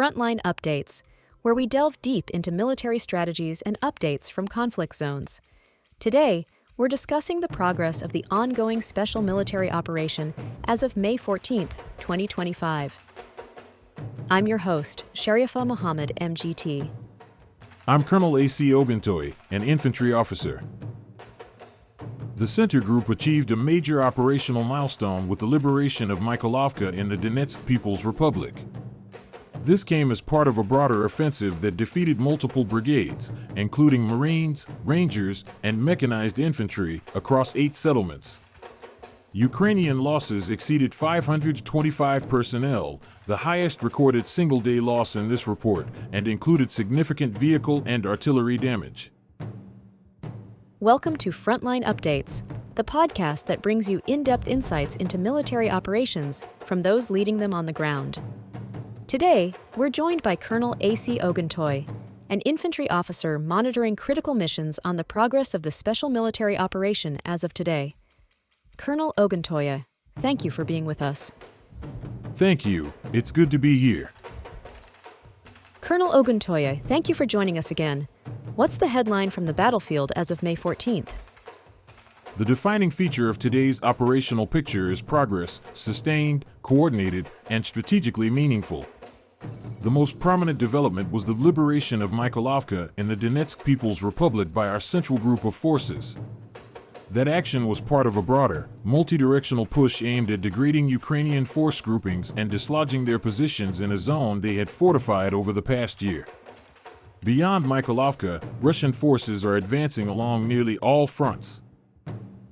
Frontline Updates, where we delve deep into military strategies and updates from conflict zones. Today, we're discussing the progress of the ongoing special military operation as of May 14, 2025. I'm your host, Sharifa Mohammed, MGT. I'm Colonel A.C. Oguntoye, an infantry officer. The Center Group achieved a major operational milestone with the liberation of Mikhailovka in the Donetsk People's Republic. This came as part of a broader offensive that defeated multiple brigades, including Marines, Rangers, and mechanized infantry, across 8 settlements. Ukrainian losses exceeded 525 personnel, the highest recorded single-day loss in this report, and included significant vehicle and artillery damage. Welcome to Frontline Updates, the podcast that brings you in-depth insights into military operations from those leading them on the ground. Today, we're joined by Colonel A.C. Oguntoye, an infantry officer monitoring critical missions on the progress of the special military operation as of today. Colonel Oguntoye, thank you for being with us. Thank you. It's good to be here. Colonel Oguntoye, thank you for joining us again. What's the headline from the battlefield as of May 14th? The defining feature of today's operational picture is progress, sustained, coordinated, and strategically meaningful. The most prominent development was the liberation of Mikhailovka in the Donetsk People's Republic by our central group of forces. That action was part of a broader, multi-directional push aimed at degrading Ukrainian force groupings and dislodging their positions in a zone they had fortified over the past year. Beyond Mikhailovka, Russian forces are advancing along nearly all fronts.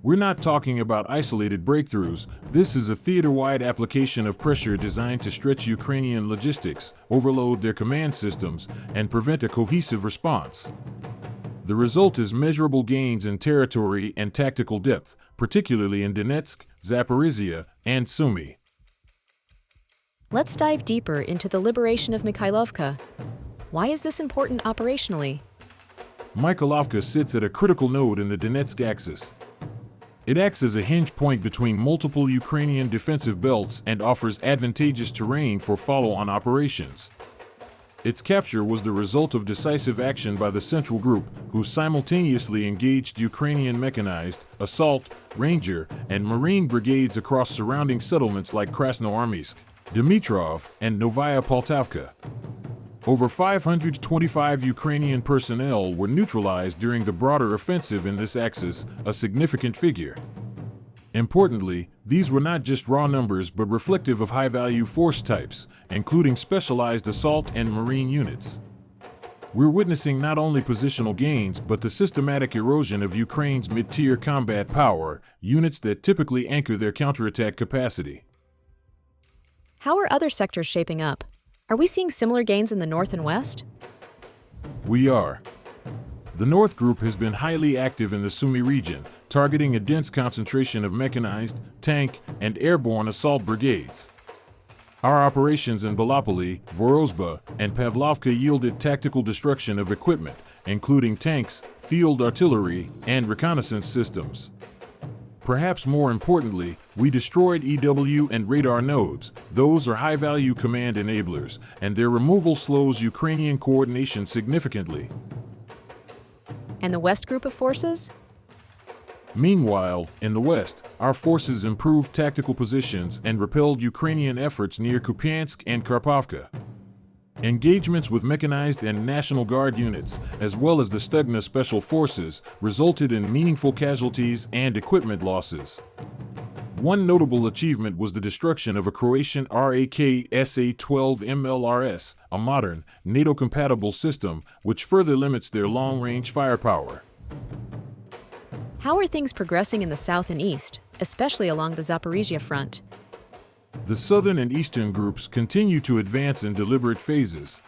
We're not talking about isolated breakthroughs. This is a theater-wide application of pressure designed to stretch Ukrainian logistics, overload their command systems, and prevent a cohesive response. The result is measurable gains in territory and tactical depth, particularly in Donetsk, Zaporizhia, and Sumy. Let's dive deeper into the liberation of Mikhailovka. Why is this important operationally? Mikhailovka sits at a critical node in the Donetsk axis. It acts as a hinge point between multiple Ukrainian defensive belts and offers advantageous terrain for follow-on operations. Its capture was the result of decisive action by the Central Group, who simultaneously engaged Ukrainian mechanized, assault, ranger, and marine brigades across surrounding settlements like Krasnoarmysk, Dmitrov, and Novaya Poltavka. Over 525 Ukrainian personnel were neutralized during the broader offensive in this axis, a significant figure. Importantly, these were not just raw numbers but reflective of high-value force types, including specialized assault and marine units. We're witnessing not only positional gains but the systematic erosion of Ukraine's mid-tier combat power, units that typically anchor their counterattack capacity. How are other sectors shaping up? Are we seeing similar gains in the north and west? We are. The North Group has been highly active in the Sumy region, targeting a dense concentration of mechanized, tank, and airborne assault brigades. Our operations in Balapoli, Vorozhba, and Pavlovka yielded tactical destruction of equipment, including tanks, field artillery, and reconnaissance systems. Perhaps more importantly, we destroyed EW and radar nodes. Those are high-value command enablers, and their removal slows Ukrainian coordination significantly. And the West Group of forces? Meanwhile, in the west, our forces improved tactical positions and repelled Ukrainian efforts near Kupiansk and Kharkovka. Engagements with mechanized and National Guard units, as well as the Stugna Special Forces, resulted in meaningful casualties and equipment losses. One notable achievement was the destruction of a Croatian RAK SA-12 MLRS, a modern, NATO-compatible system, which further limits their long-range firepower. How are things progressing in the south and east, especially along the Zaporizhia front? The southern and eastern groups continue to advance in deliberate phases.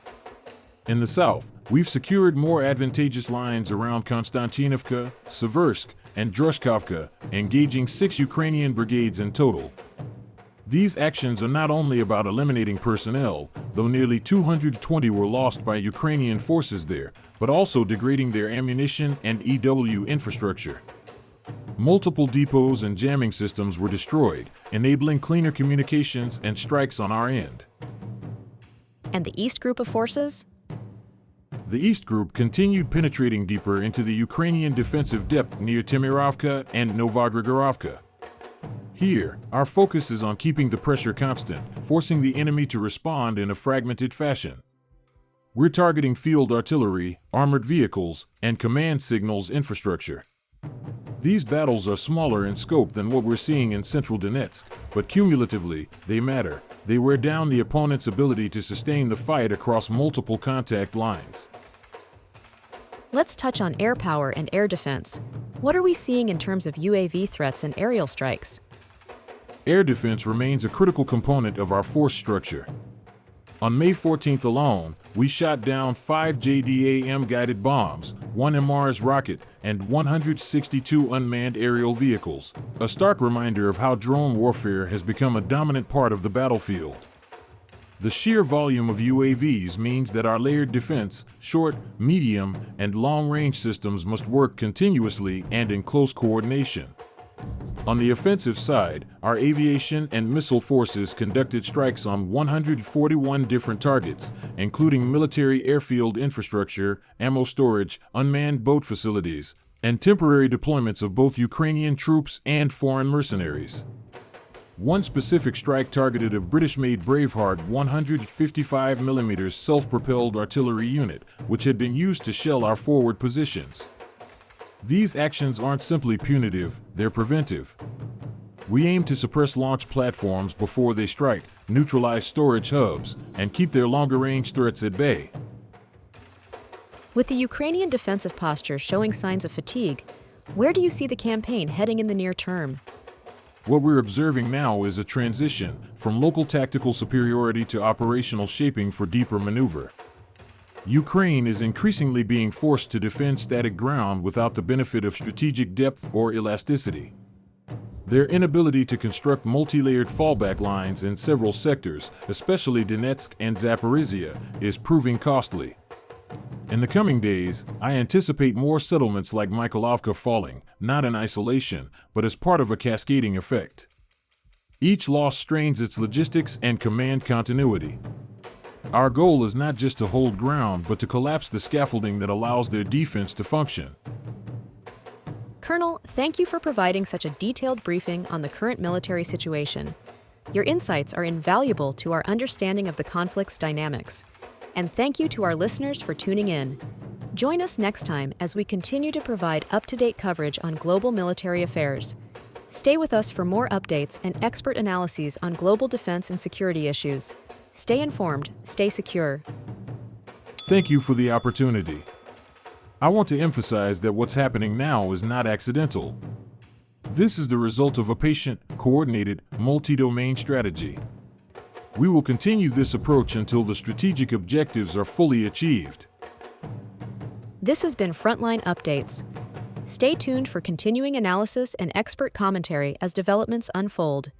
In the south, we've secured more advantageous lines around Konstantinovka, Seversk, and Droshkovka, engaging 6 Ukrainian brigades in total. These actions are not only about eliminating personnel, though nearly 220 were lost by Ukrainian forces there, but also degrading their ammunition and EW infrastructure. Multiple depots and jamming systems were destroyed, enabling cleaner communications and strikes on our end. And the East Group of forces? The East Group continued penetrating deeper into the Ukrainian defensive depth near Timirovka and Novogrigorovka. Here, our focus is on keeping the pressure constant, forcing the enemy to respond in a fragmented fashion. We're targeting field artillery, armored vehicles, and command signals infrastructure. These battles are smaller in scope than what we're seeing in central Donetsk, but cumulatively, they matter. They wear down the opponent's ability to sustain the fight across multiple contact lines. Let's touch on air power and air defense. What are we seeing in terms of UAV threats and aerial strikes? Air defense remains a critical component of our force structure. On May 14th alone, we shot down 5 JDAM-guided bombs, 1 MRS rocket, and 162 unmanned aerial vehicles, a stark reminder of how drone warfare has become a dominant part of the battlefield. The sheer volume of UAVs means that our layered defense, short, medium, and long-range systems must work continuously and in close coordination. On the offensive side, our aviation and missile forces conducted strikes on 141 different targets, including military airfield infrastructure, ammo storage, unmanned boat facilities, and temporary deployments of both Ukrainian troops and foreign mercenaries. One specific strike targeted a British-made Braveheart 155mm self-propelled artillery unit, which had been used to shell our forward positions. These actions aren't simply punitive, they're preventive. We aim to suppress launch platforms before they strike, neutralize storage hubs, and keep their longer-range threats at bay. With the Ukrainian defensive posture showing signs of fatigue, where do you see the campaign heading in the near term? What we're observing now is a transition from local tactical superiority to operational shaping for deeper maneuver. Ukraine is increasingly being forced to defend static ground without the benefit of strategic depth or elasticity. Their inability to construct multi-layered fallback lines in several sectors, especially Donetsk and Zaporizhia, is proving costly. In the coming days, I anticipate more settlements like Mikhailovka falling, not in isolation, but as part of a cascading effect. Each loss strains its logistics and command continuity. Our goal is not just to hold ground, but to collapse the scaffolding that allows their defense to function. Colonel, thank you for providing such a detailed briefing on the current military situation. Your insights are invaluable to our understanding of the conflict's dynamics. And thank you to our listeners for tuning in. Join us next time as we continue to provide up-to-date coverage on global military affairs. Stay with us for more updates and expert analyses on global defense and security issues. Stay informed, stay secure. Thank you for the opportunity. I want to emphasize that what's happening now is not accidental. This is the result of a patient, coordinated, multi-domain strategy. We will continue this approach until the strategic objectives are fully achieved. This has been Frontline Updates. Stay tuned for continuing analysis and expert commentary as developments unfold.